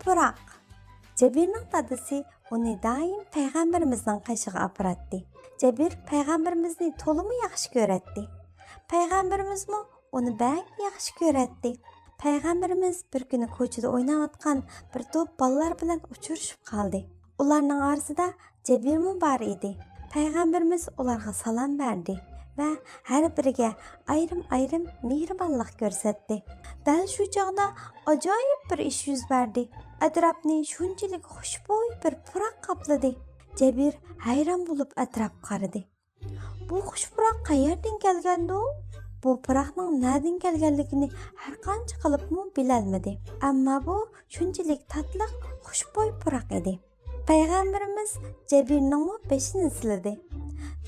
puraq. Jabirning dadasi uni doim payg'ambarimizning qishig'iga aparatdi. Jabir payg'ambarimizni to'liq yaxshi ko'ratdi. Payg'ambarimizmi uni bak yaxshi ko'ratdi. Payg'ambarimiz bir kuni ko'chada o'ynayotgan bir to'p bolalar bilan uchrashib qoldi. Ularning orasida Jabirmi bor edi. Payg'ambarimiz ularga salom berdi va har biriga ayrim-ayrim mehribonlik ko'rsatdi. Dal shu chog'da ajoyib bir ish yuz berdi. Atrofni shunchalik xushbo'y bir puraq qopladi. Jabir hayron bo'lib atrof qaradi. Bu xush puraq qayerdan kelgandi? Bu puraqning nereden kelganligini har qancha qilibmi bilolmadi. Ammo bu shunchalik tatli, xushbo'y puraq edi. Payg'ambarimiz Jabirning beshini siladi.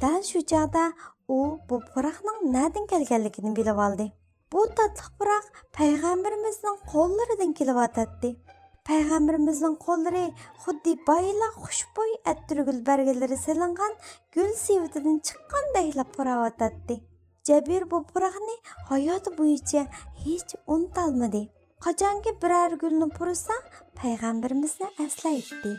Dal shu chog'da u bu puraqning nereden kelganligini bilib oldi. Bu tatlı puraq payg'ambarimizning qo'llaridan kelyotdi. Payg'ambarimizning qo'llari xuddi bayla xushbo'y attirgul barglari silingan gul sevitidan chiqqandek purayotdi. Jabir bu puraqni hayoti bo'yicha hech unutolmadi. Qachonki biror gulni pursa, payg'ambarimizni eslaydi.